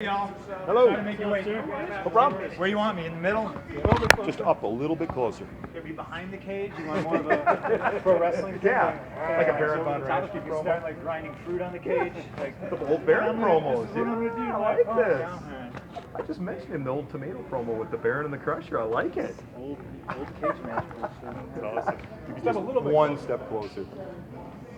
Y'all. Hello. Sorry to make you wait. No problem. Where you want me? In the middle? Just up a little bit closer. Should be behind the cage? You want more of a pro wrestling thing? Yeah, like a Baron so Von the top Raschke you can promo. start like grinding fruit on the cage. Like The old Baron promos. This is what I'm gonna do. I like this. Yeah. I just mentioned him, the old tomato promo with the Baron and the Crusher. I like it. Old cage match. That's awesome. Just a little bit one step closer.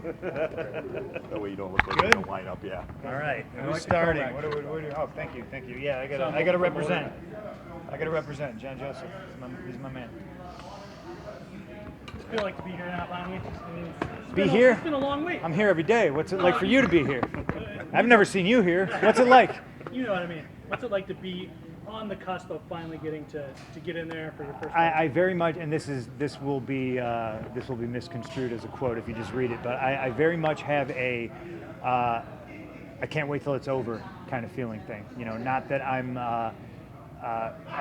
That way you don't look like you're gonna line up. Yeah. All right, who's starting? Oh, thank you. Yeah, I gotta represent. John Joseph. He's my man. I feel like to be here now, Bonnie. It's been a long week. I'm here every day. What's it like for you to be here? I've never seen you here. What's it like? You know what I mean. What's it like to be on the cusp of finally getting to get in there for your first? I very much, and this will be misconstrued as a quote if you just read it, but I very much have a I can't wait till it's over kind of feeling thing. You know, not that I'm I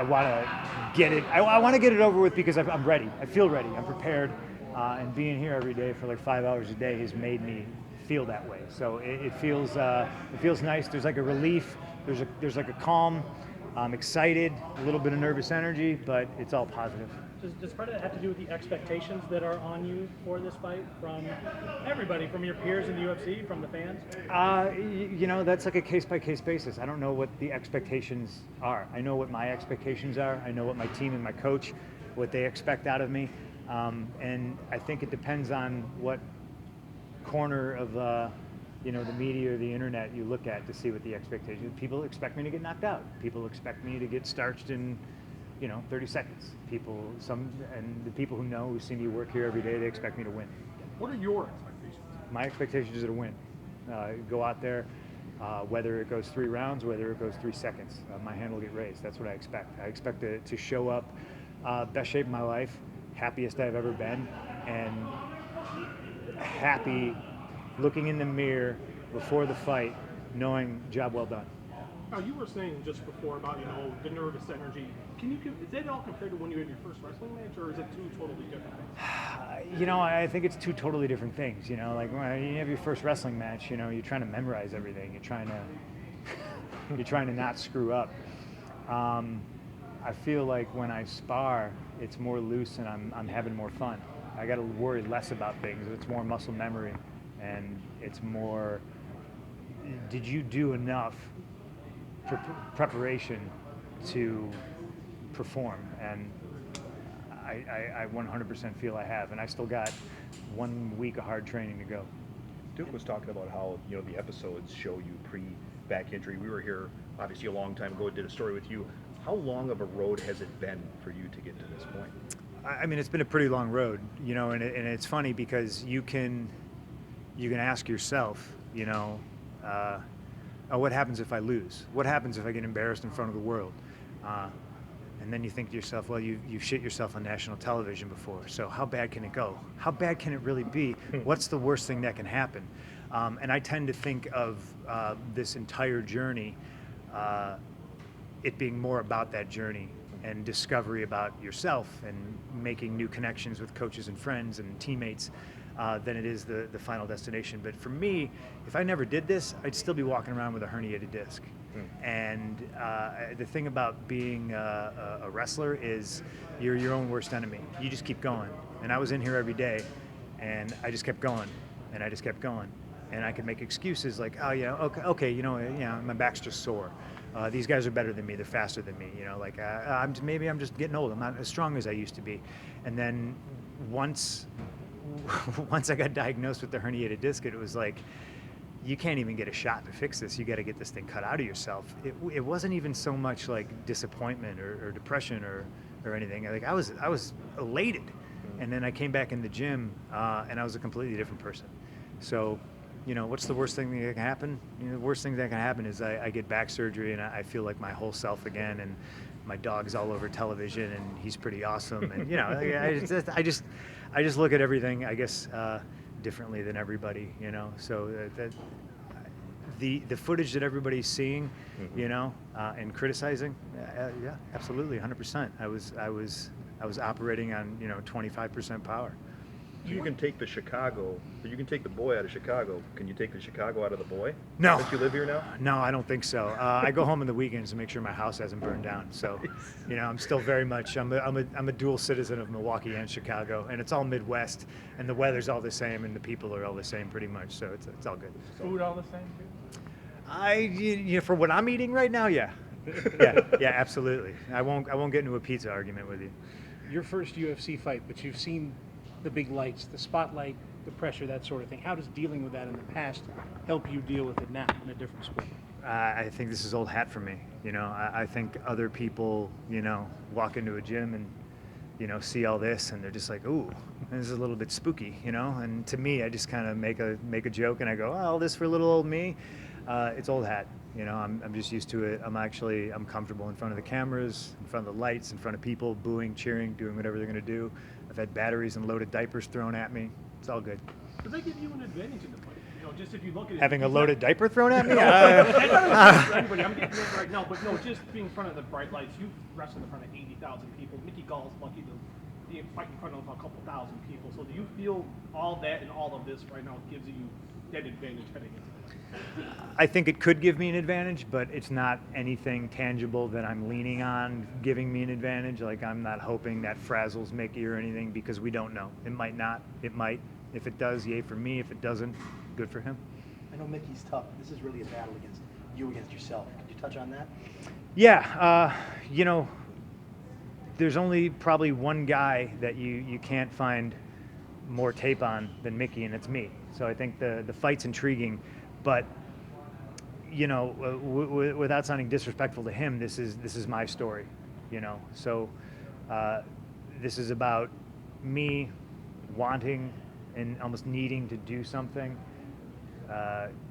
want to get it. I want to get it over with because I'm ready. I feel ready. I'm prepared, and being here every day for like 5 hours a day has made me feel that way. So it feels nice. There's like a relief. There's like a calm. I'm excited, a little bit of nervous energy, but it's all positive. Does part of that have to do with the expectations that are on you for this fight from everybody, from your peers in the UFC, from the fans? You know, that's like a case-by-case basis. I don't know what the expectations are. I know what my expectations are. I know what my team and my coach, what they expect out of me. And I think it depends on what corner of the media or the internet you look at to see what the expectations. People expect me to get knocked out. People expect me to get starched in 30 seconds. And the people who see me work here every day, they expect me to win. What are your expectations? My expectations are to win. Go out there, whether it goes 3 rounds, whether it goes 3 seconds, my hand will get raised. That's what I expect. I expect to show up, best shape of my life, happiest I've ever been, and happy looking in the mirror before the fight, knowing job well done. Now, you were saying just before about, the nervous energy. Is that all compared to when you had your first wrestling match, or is it two totally different things? I think it's 2 totally different things. Like when you have your first wrestling match, you're trying to memorize everything. You're trying to not screw up. I feel like when I spar, it's more loose and I'm having more fun. I got to worry less about things. It's more muscle memory, and it's more, did you do enough preparation to perform? And I 100% feel I have, and I still got 1 week of hard training to go. Duke was talking about how the episodes show you pre-back injury. We were here obviously a long time ago, did a story with you. How long of a road has it been for you to get to this point? I mean, it's been a pretty long road, and it's funny because you can ask yourself, what happens if I lose? What happens if I get embarrassed in front of the world? And then you think to yourself, well, you've shit yourself on national television before, so how bad can it go? How bad can it really be? What's the worst thing that can happen? And I tend to think of this entire journey, it being more about that journey and discovery about yourself and making new connections with coaches and friends and teammates than it is the final destination. But for me, if I never did this, I'd still be walking around with a herniated disc. And the thing about being a wrestler is you're your own worst enemy. You just keep going. And I was in here every day, and I just kept going, and I just kept going. And I could make excuses like, oh yeah, okay, my back's just sore. These guys are better than me. They're faster than me. Maybe I'm just getting old. I'm not as strong as I used to be. And then once I got diagnosed with the herniated disc, it was like, you can't even get a shot to fix this. You got to get this thing cut out of yourself. It wasn't even so much like disappointment or depression or anything. Like I was elated, and then I came back in the gym and I was a completely different person. So, what's the worst thing that can happen? The worst thing that can happen is I get back surgery and I feel like my whole self again, and my dog's all over television and he's pretty awesome. And I just look at everything, I guess, differently than everybody. So the footage that everybody's seeing, and criticizing, yeah, absolutely, 100%. I was operating on 25% power. So you can take the Chicago, but you can take the boy out of Chicago. Can you take the Chicago out of the boy? No. Since you live here now? No, I don't think so. I go home on the weekends to make sure my house hasn't burned down. So, I'm still very much, I'm a dual citizen of Milwaukee and Chicago, and it's all Midwest, and the weather's all the same, and the people are all the same pretty much. So it's all good. Food all the same, too? For what I'm eating right now, yeah. Yeah, absolutely. I won't get into a pizza argument with you. Your first UFC fight, but you've seen the big lights, the spotlight, the pressure, that sort of thing. How does dealing with that in the past help you deal with it now in a different sport? I think this is old hat for me. I think other people, walk into a gym and, see all this and they're just like, ooh, this is a little bit spooky, And to me, I just kind of make a joke and I go, oh, all this for little old me. It's old hat. I'm just used to it. I'm comfortable in front of the cameras, in front of the lights, in front of people, booing, cheering, doing whatever they're going to do. I've had batteries and loaded diapers thrown at me. It's all good. Does that give you an advantage in the fight? Just if you look at it. Having a loaded diaper thrown at me? Anybody, I'm getting it right now, but no, just being in front of the bright lights. You wrestled in front of 80,000 people. Mickey Gall is lucky to be fighting in front of a couple thousand people. So do you feel all that and all of this right now gives you that advantage heading into it? I think it could give me an advantage, but it's not anything tangible that I'm leaning on giving me an advantage. Like, I'm not hoping that frazzles Mickey or anything because we don't know. It might not. It might. If it does, yay for me. If it doesn't, good for him. I know Mickey's tough. This is really a battle against yourself. Could you touch on that? Yeah. There's only probably one guy that you can't find more tape on than Mickey, and it's me. So I think the fight's intriguing, but without sounding disrespectful to him, this is my story. So this is about me wanting and almost needing to do something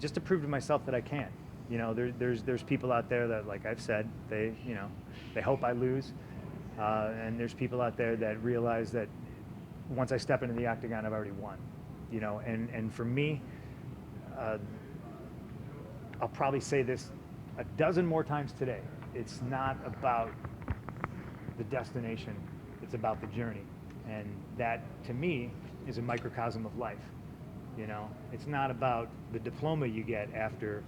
just to prove to myself that I can. There's people out there that, like I've said, they hope I lose, and there's people out there that realize that once I step into the octagon, I've already won. And for me, I'll probably say this a dozen more times today. It's not about the destination, it's about the journey. And that, to me, is a microcosm of life. It's not about the diploma you get after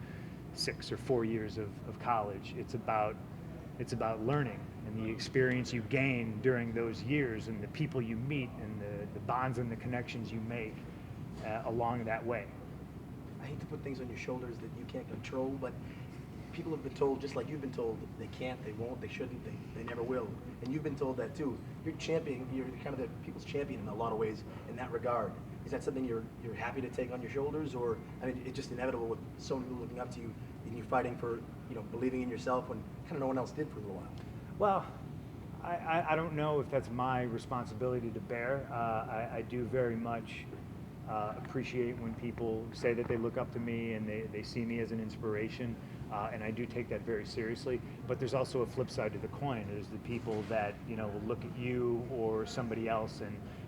6 or 4 years of college. It's about learning and the experience you gain during those years and the people you meet and the bonds and the connections you make along that way. I hate to put things on your shoulders that you can't control, but people have been told, just like you've been told, they can't, they won't, they shouldn't, they never will. And you've been told that too. You're kind of the people's champion in a lot of ways in that regard. Is that something you're happy to take on your shoulders, or it's just inevitable with so many people looking up to you and you fighting for, believing in yourself when kind of no one else did for a little while? Well, I don't know if that's my responsibility to bear. I do very much appreciate when people say that they look up to me and they see me as an inspiration, and I do take that very seriously. But there's also a flip side to the coin. There's the people that will look at you or somebody else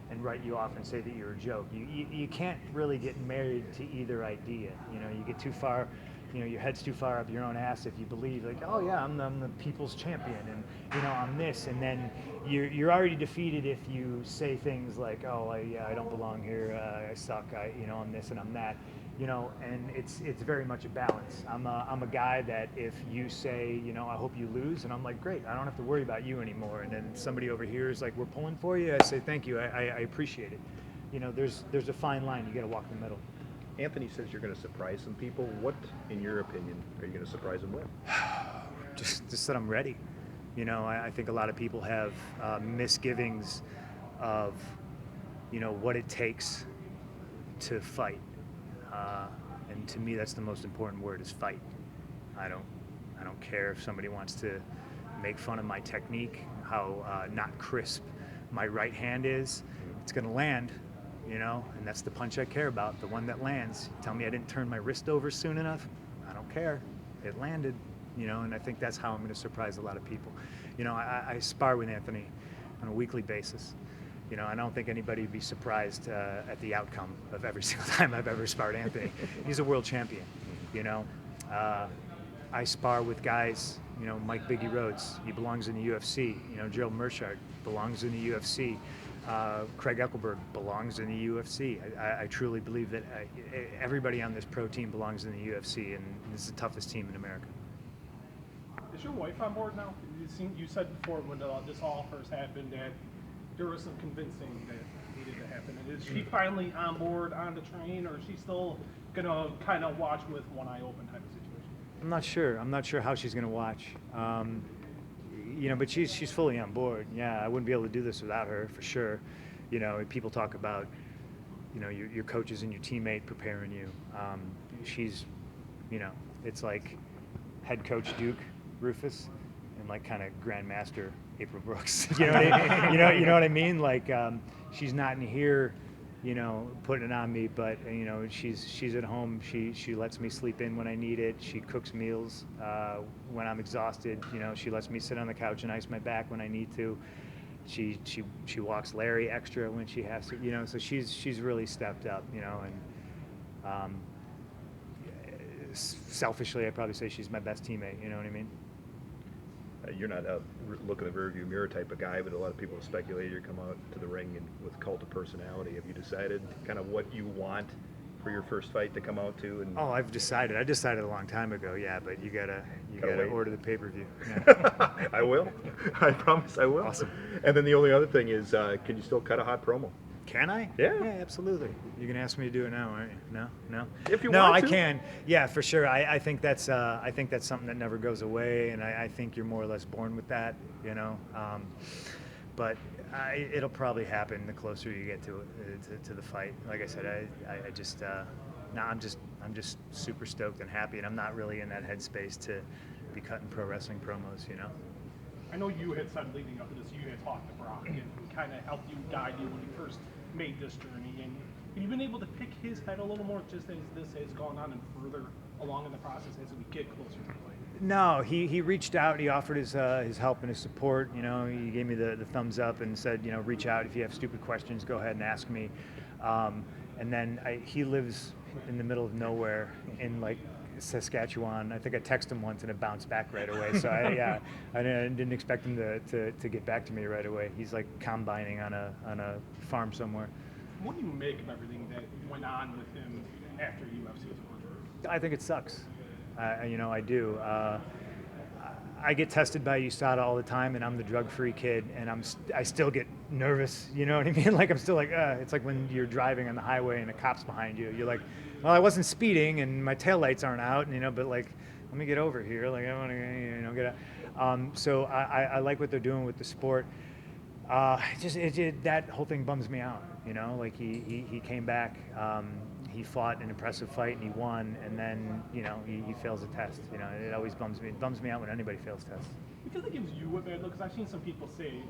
and write you off and say that you're a joke. You can't really get married to either idea. You get too far. Your head's too far up your own ass if you believe, like, oh yeah, I'm the people's champion, and I'm this, and then you're already defeated if you say things like, oh, I don't belong here, I suck, I'm this and I'm that, and it's very much a balance. I'm a guy that if you say, I hope you lose, and I'm like, great, I don't have to worry about you anymore, and then somebody over here is like, we're pulling for you, I say, thank you, I appreciate it. There's a fine line, you got to walk the middle. Anthony says you're going to surprise some people. What, in your opinion, are you going to surprise them with? Just that I'm ready. I think a lot of people have misgivings of, what it takes to fight. And to me, that's the most important word, is fight. I don't care if somebody wants to make fun of my technique, how not crisp my right hand is. It's going to land. And that's the punch I care about, the one that lands. Tell me I didn't turn my wrist over soon enough, I don't care. It landed, and I think that's how I'm going to surprise a lot of people. I spar with Anthony on a weekly basis. I don't think anybody would be surprised at the outcome of every single time I've ever sparred Anthony. He's a world champion, I spar with guys, Mike Biggie Rhodes, he belongs in the UFC. Joe Merchart belongs in the UFC. Craig Eckelberg belongs in the UFC. I truly believe that everybody on this pro team belongs in the UFC, and this is the toughest team in America. Is your wife on board now? You said before when this all first happened that there was some convincing that needed to happen. And is she finally on board on the train, or is she still gonna kind of watch with one eye open type of situation? I'm not sure. I'm not sure how she's going to watch. But she's fully on board. Yeah, I wouldn't be able to do this without her for sure. People talk about, your coaches and your teammate preparing you. She's, it's like head coach Duke Rufus and like kind of grandmaster April Brooks. You know what I mean? Like she's not in here, putting it on me, but she's at home. She lets me sleep in when I need it. She cooks meals when I'm exhausted. She lets me sit on the couch and ice my back when I need to. She walks Larry extra when she has to. So she's really stepped up. And selfishly, I'd probably say she's my best teammate. You know what I mean? You're not a look in the rearview mirror type of guy, but a lot of people speculate you come out to the ring and with cult of personality. Have you decided kind of what you want for your first fight to come out to? And I've decided. I decided a long time ago. Yeah, but you gotta wait. order the pay-per-view. Yeah. I will. I promise I will. Awesome. And then the only other thing is, can you still cut a hot promo? Can I? Yeah. Yeah, absolutely. You're gonna ask me to do it now, aren't you? No. If you no, want I to. can. Yeah, for sure. I think that's something that never goes away, and I think you're more or less born with that, But it'll probably happen the closer you get to the fight. Like I said, I'm just super stoked and happy, and I'm not really in that headspace to be cutting pro wrestling promos, I know you had said leading up to this, you had talked to Brock and kind of helped you, guide you when you first made this journey. And have you been able to pick his head a little more just as this has gone on and further along in the process as we get closer to the fight? No, he reached out. He offered his help and his support. He gave me the thumbs up and said, reach out if you have stupid questions. Go ahead and ask me. And then he lives in the middle of nowhere in like Saskatchewan. I think I texted him once and it bounced back right away. So I didn't expect him to get back to me right away. He's like combining on a farm somewhere. What do you make of everything that went on with him after UFC was over? I think it sucks. I do. I get tested by USADA all the time, and I'm the drug-free kid, and I still get nervous. You know what I mean? Like I'm still like, it's like when you're driving on the highway and a cop's behind you. You're like, well, I wasn't speeding, and my taillights aren't out, but like, let me get over here. Like I want to, get out. So I like what they're doing with the sport. That whole thing bums me out. Like he came back. He fought an impressive fight and he won, and then he fails a test. It always bums me. It bums me out when anybody fails tests. Because it gives you a bad look. Because I've seen some people say,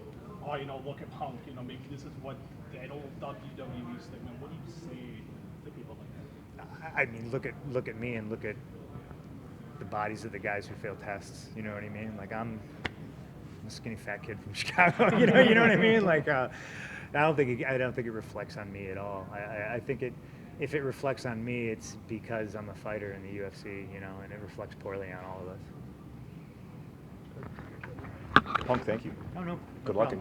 "Oh, look at Punk. Maybe this is what that old WWE statement." What do you say to people like that? I mean, look at me and look at the bodies of the guys who fail tests. You know what I mean? Like I'm a skinny fat kid from Chicago. You know what I mean? Like I don't think it reflects on me at all. I think if it reflects on me, it's because I'm a fighter in the UFC, and it reflects poorly on all of us. Punk, thank you. Oh, no. Good luck.